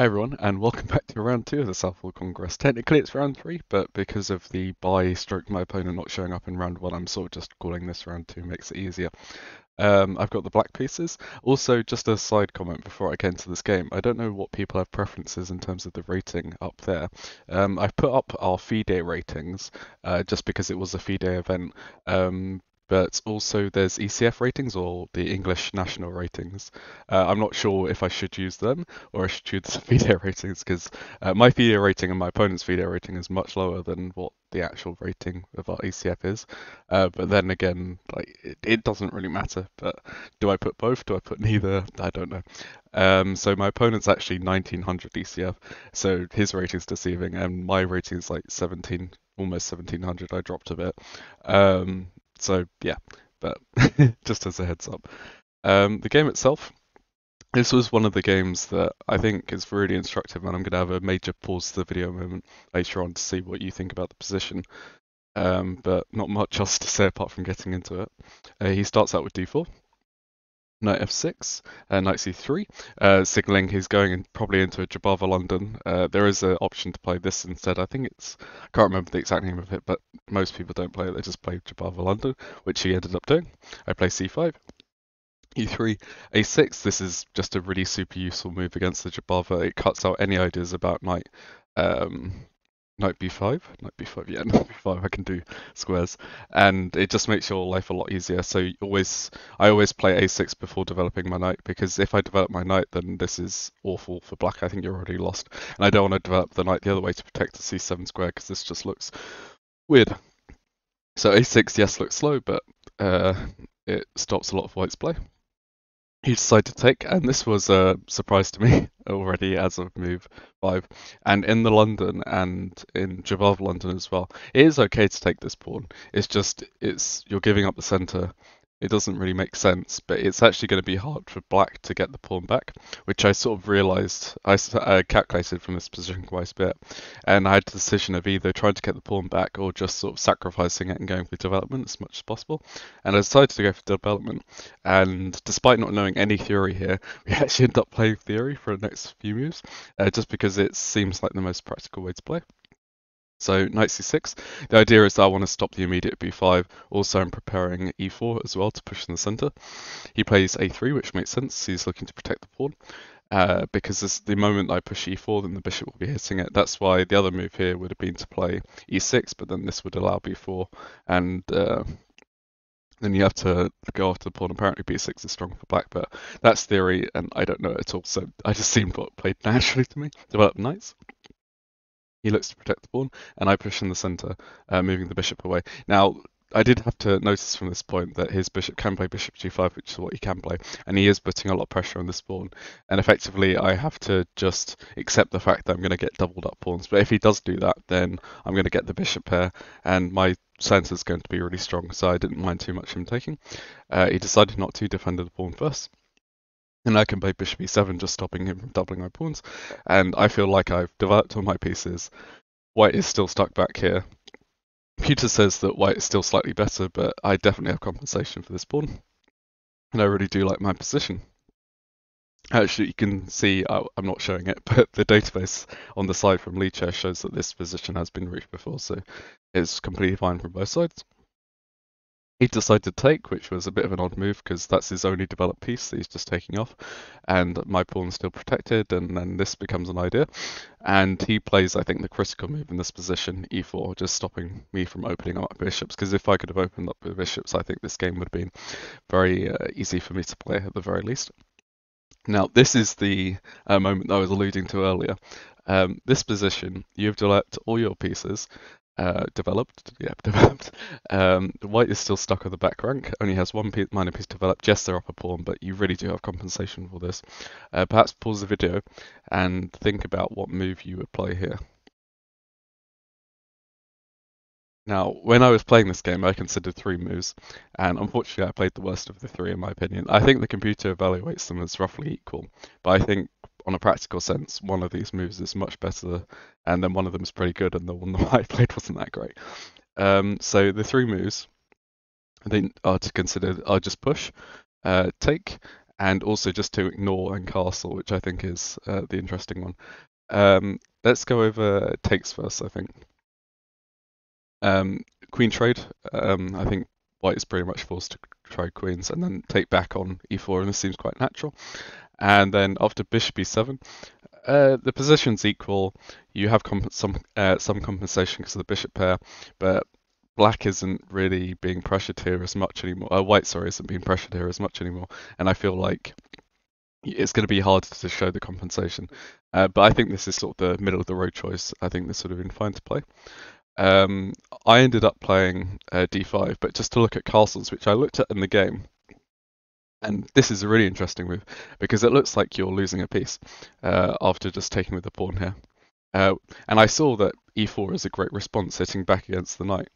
Hey everyone, and welcome back to round two of the Southall Congress. Technically it's round three, but because of the bye stroke my opponent not showing up in round one, I'm sort of just calling this round two, makes it easier. I've got the black pieces. Also, just a side comment before I get into this game, I don't know what people have preferences in terms of the rating up there. I've put up our FIDE ratings just because it was a FIDE event. But also there's ECF ratings or the English national ratings. I'm not sure if I should use them or I should use the FIDE ratings because my FIDE rating and my opponent's FIDE rating is much lower than what the actual rating of our ECF is. But then again, like it doesn't really matter. But do I put both? Do I put neither? I don't know. So my opponent's actually 1900 ECF, so his rating's deceiving, and my rating is like 17, almost 1700. I dropped a bit. So yeah, but just as a heads up. The game itself, this was one of the games that I think is really instructive, and I'm going to have a major pause to the video moment later on to see what you think about the position. But not much else to say apart from getting into it. He starts out with d4, knight f6, knight c3, signaling he's going probably into a Jabava London. There is an option to play this instead. I think I can't remember the exact name of it, but most people don't play it. They just play Jabava London, which he ended up doing. I play c5. E3, A6, this is just a really super useful move against the Jabava. It cuts out any ideas about um, knight b5, yeah, knight b5, I can do squares, and it just makes your life a lot easier. So I always play a6 before developing my knight, because if I develop my knight, then this is awful for black. I think you're already lost, and I don't want to develop the knight the other way to protect the c7 square, because this just looks weird. So a6, yes, looks slow, but it stops a lot of white's play. He decided to take, and this was a surprise to me already as of move 5. And in the London and in Jabov London as well, it is okay to take this pawn. It's just you're giving up the centre. It doesn't really make sense, but it's actually going to be hard for black to get the pawn back, which I sort of realised. I calculated from this position quite a bit, and I had the decision of either trying to get the pawn back or just sort of sacrificing it and going for development as much as possible. And I decided to go for development. And despite not knowing any theory here, we actually end up playing theory for the next few moves, just because it seems like the most practical way to play. So knight c6, the idea is that I want to stop the immediate b5. Also, I'm preparing e4 as well to push in the center. He plays a3, which makes sense. He's looking to protect the pawn. Because the moment I push e4, then the bishop will be hitting it. That's why the other move here would have been to play e6, but then this would allow b4, and then you have to go after the pawn. Apparently b6 is strong for black, but that's theory, and I don't know it at all. So I just seemed what played naturally to me. Develop knights. He looks to protect the pawn, and I push in the center, moving the bishop away. Now, I did have to notice from this point that his bishop can play bishop g5, which is what he can play, and he is putting a lot of pressure on this pawn. And effectively, I have to just accept the fact that I'm going to get doubled up pawns. But if he does do that, then I'm going to get the bishop pair, and my center is going to be really strong, so I didn't mind too much him taking. He decided not to defend the pawn first. And I can play bishop e7, just stopping him from doubling my pawns. And I feel like I've developed all my pieces. White is still stuck back here. Computer says that white is still slightly better, but I definitely have compensation for this pawn. And I really do like my position. Actually, you can see, I'm not showing it, but the database on the side from Lichess shows that this position has been reached before, so it's completely fine from both sides. He decided to take, which was a bit of an odd move because that's his only developed piece that he's just taking off, and my pawn's still protected, and then this becomes an idea. And he plays, I think, the critical move in this position, e4, just stopping me from opening up my bishops, because if I could have opened up the bishops, I think this game would have been very easy for me to play at the very least. Now, this is the moment that I was alluding to earlier. This position, you've developed all your pieces, developed. White is still stuck on the back rank, only has one minor piece developed. Yes, they're up a pawn, but you really do have compensation for this. Perhaps pause the video and think about what move you would play here. Now, when I was playing this game, I considered 3 moves, and unfortunately I played the worst of the 3 in my opinion. I think the computer evaluates them as roughly equal, but I think on a practical sense, one of these moves is much better, and then one of them is pretty good, and the one that I played wasn't that great. So the 3 moves I think are to consider are just push, take, and also just to ignore and castle, which I think is the interesting one. Let's go over takes first, I think. Queen trade. I think white is pretty much forced to trade queens and then take back on e4, and this seems quite natural. And then after bishop e7, the position's equal. You have some compensation because of the bishop pair, but black isn't really being pressured here as much anymore. White, sorry, isn't being pressured here as much anymore, and I feel like it's going to be hard to show the compensation. But I think this is sort of the middle of the road choice. I think this would have been fine to play. Um, I ended up playing d5, but just to look at castles, which I looked at in the game, and this is a really interesting move because it looks like you're losing a piece after just taking with the pawn here. And I saw that e4 is a great response, sitting back against the knight.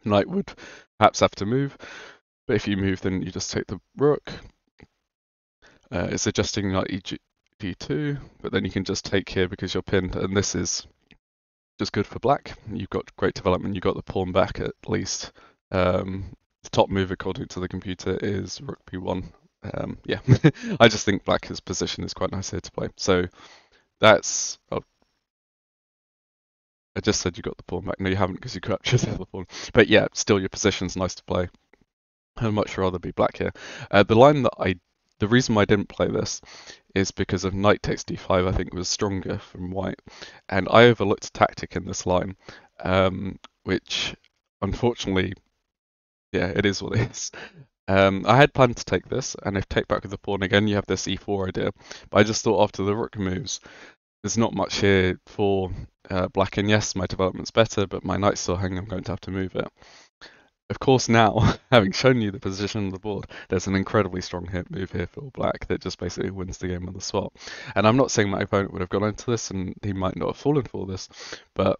Knight would perhaps have to move, but if you move, then you just take the rook. It's adjusting knight d2, but then you can just take here because you're pinned, and this is just good for black. You've got great development. You got the pawn back at least. The top move according to the computer is rook b1. Yeah, I just think black's position is quite nice here to play. So that's. Oh, I just said you got the pawn back. No, you haven't because you captured the other pawn. But yeah, still your position's nice to play. I'd much rather be black here. The reason why I didn't play this is because of knight takes d5. I think was stronger from white, and I overlooked a tactic in this line, which unfortunately, yeah, it is what it is. I had planned to take this, and if take back with the pawn again, you have this e4 idea. But I just thought after the rook moves, there's not much here for black. And yes, my development's better, but my knight's still hanging. I'm going to have to move it. Of course, now, having shown you the position on the board, there's an incredibly strong hit move here for black that just basically wins the game on the spot. And I'm not saying my opponent would have gone into this and he might not have fallen for this, but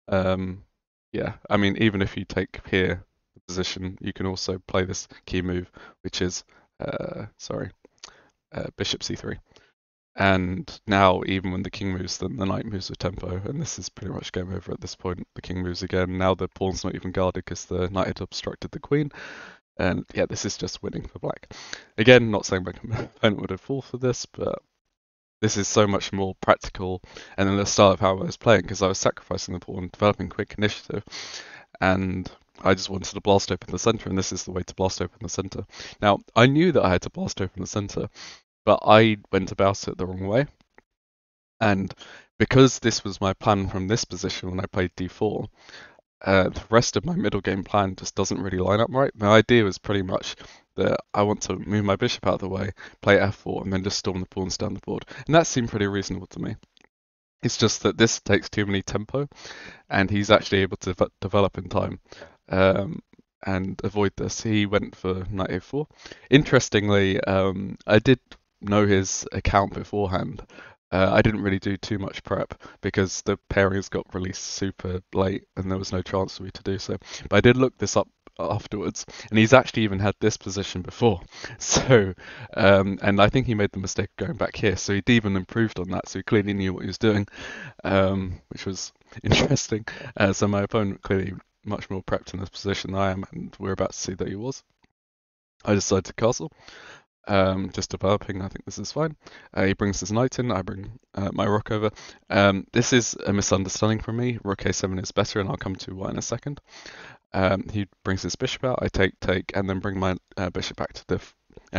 yeah, I mean, even if you take here the position, you can also play this key move, which is, bishop c3. And now, even when the king moves, then the knight moves with tempo, and this is pretty much game over at this point. The king moves again. Now the pawn's not even guarded because the knight had obstructed the queen. And yeah, this is just winning for black. Again, not saying my opponent would have fallen for this, but this is so much more practical and then the style of how I was playing because I was sacrificing the pawn, developing quick initiative, and I just wanted to blast open the center, and this is the way to blast open the center. Now, I knew that I had to blast open the center, but I went about it the wrong way. And because this was my plan from this position when I played d4, the rest of my middle game plan just doesn't really line up right. My idea was pretty much that I want to move my bishop out of the way, play f4, and then just storm the pawns down the board. And that seemed pretty reasonable to me. It's just that this takes too many tempo, and he's actually able to develop in time. And avoid this. He went for knight a4. Interestingly, I did know his account beforehand. I didn't really do too much prep because the pairings got released super late and there was no chance for me to do so. But I did look this up afterwards, and he's actually even had this position before. So, and I think he made the mistake of going back here. So he'd even improved on that. So he clearly knew what he was doing, which was interesting. So my opponent clearly much more prepped in this position than I am, and we're about to see that he was. I decided to castle. Just developing, I think this is fine. He brings his knight in, I bring my rook over. This is a misunderstanding from me. Rook a7 is better, and I'll come to why in a second. He brings his bishop out, I take, and then bring my bishop back to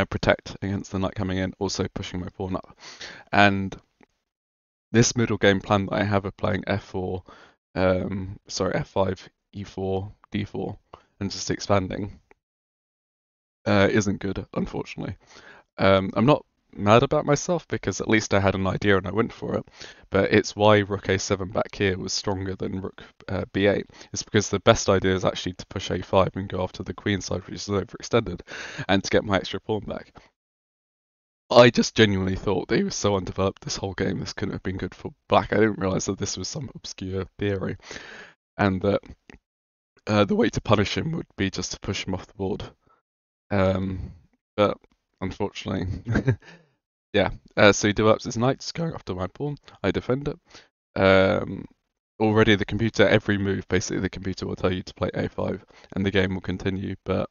protect against the knight coming in, also pushing my pawn up. And this middle game plan that I have of playing f4, f5, e4, d4, and just expanding isn't good, unfortunately. I'm not mad about myself because at least I had an idea and I went for it, but it's why rook a7 back here was stronger than rook b8. It's because the best idea is actually to push a5 and go after the queen side, which is overextended, and to get my extra pawn back. I just genuinely thought that he was so undeveloped this whole game, this couldn't have been good for black. I didn't realise that this was some obscure theory, and that the way to punish him would be just to push him off the board. But unfortunately, yeah. So he develops his knights going after my pawn. I defend it. Already the computer, every move, basically the computer will tell you to play a5, and the game will continue. But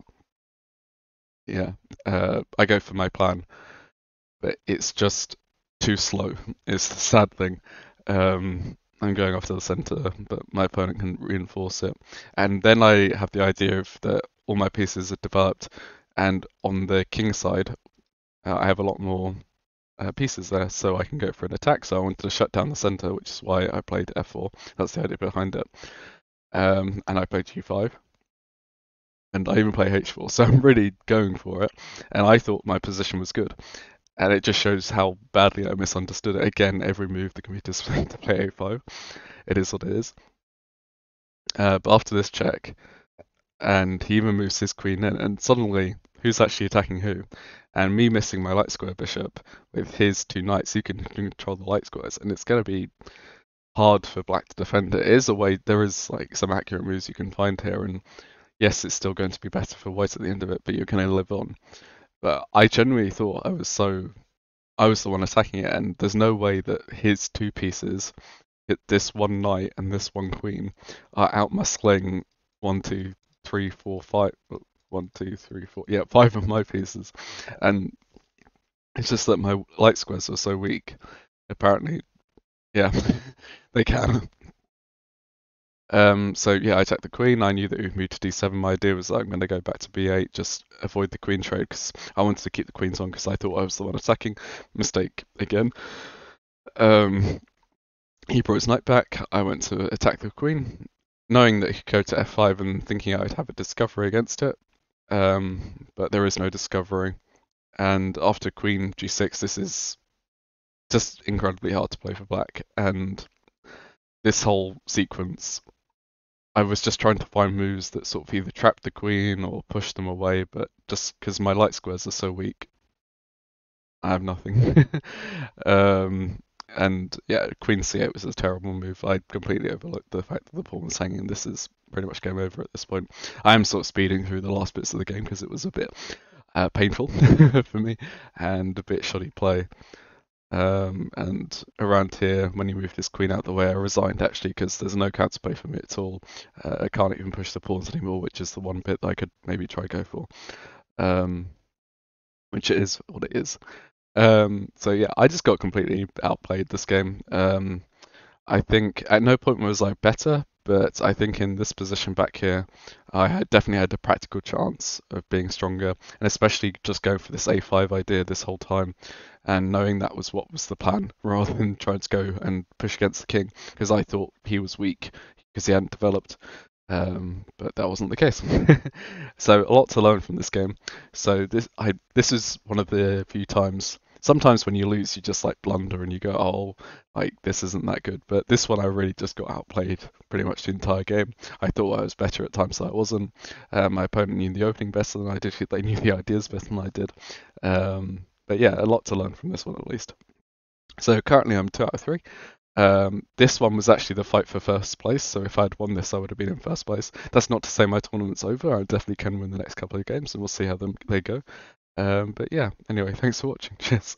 yeah, I go for my plan, but it's just too slow. It's the sad thing. I'm going off to the center, but my opponent can reinforce it. And then I have the idea of that all my pieces are developed, and on the king side, I have a lot more pieces there, so I can go for an attack. So I wanted to shut down the center, which is why I played f4. That's the idea behind it. And I played g5, and I even play h4. So I'm really going for it, and I thought my position was good. And it just shows how badly I misunderstood it. Again, every move the computer's playing to play a5. It is what it is. But after this check, and he even moves his queen in, and suddenly, who's actually attacking who? And me missing my light square bishop with his two knights, you can control the light squares, and it's going to be hard for black to defend it. It is a way, there is like some accurate moves you can find here, and yes, it's still going to be better for white at the end of it, but you're going to live on. But I genuinely thought I was the one attacking it, and there's no way that his two pieces, this one knight and this one queen, are outmuscling 1, 2, 3, 4, 5, 1, 2, 3, 4, yeah, 5 of my pieces. And it's just that my light squares are so weak. Apparently, yeah, they can. So yeah, I attacked the queen. I knew that we'd move to d7. My idea was that I'm going to go back to b8, just avoid the queen trade because I wanted to keep the queens on because I thought I was the one attacking. Mistake again. Um, he brought his knight back. I went to attack the queen, knowing that he could go to f5 and thinking I would have a discovery against it. But there is no discovery. And after queen g6, this is just incredibly hard to play for black. And this whole sequence, I was just trying to find moves that sort of either trap the queen or push them away, but just because my light squares are so weak, I have nothing. And yeah, queen c8 was a terrible move. I completely overlooked the fact that the pawn was hanging. This is pretty much game over at this point. I am sort of speeding through the last bits of the game because it was a bit painful for me and a bit shoddy play. And around here, when he moved his queen out the way, I resigned actually because there's no counterplay for me at all. I can't even push the pawns anymore, which is the one bit that I could maybe try go for. Which is what it is. So yeah, I just got completely outplayed this game. I think at no point was I better, but I think in this position back here, I had definitely had a practical chance of being stronger, and especially just going for this a5 idea this whole time, and knowing that was what was the plan, rather than trying to go and push against the king, because I thought he was weak because he hadn't developed. But that wasn't the case. So a lot to learn from this game. So this is one of the few times. Sometimes when you lose, you just like blunder and you go, oh, like this isn't that good. But this one, I really just got outplayed pretty much the entire game. I thought I was better at times, so I wasn't. My opponent knew the opening better than I did. They knew the ideas better than I did. But yeah, a lot to learn from this one at least. So currently I'm 2 out of 3. This one was actually the fight for first place, so if I'd won this, I would have been in first place. That's not to say my tournament's over. I definitely can win the next couple of games, and we'll see how they go. But yeah, anyway, thanks for watching. Cheers.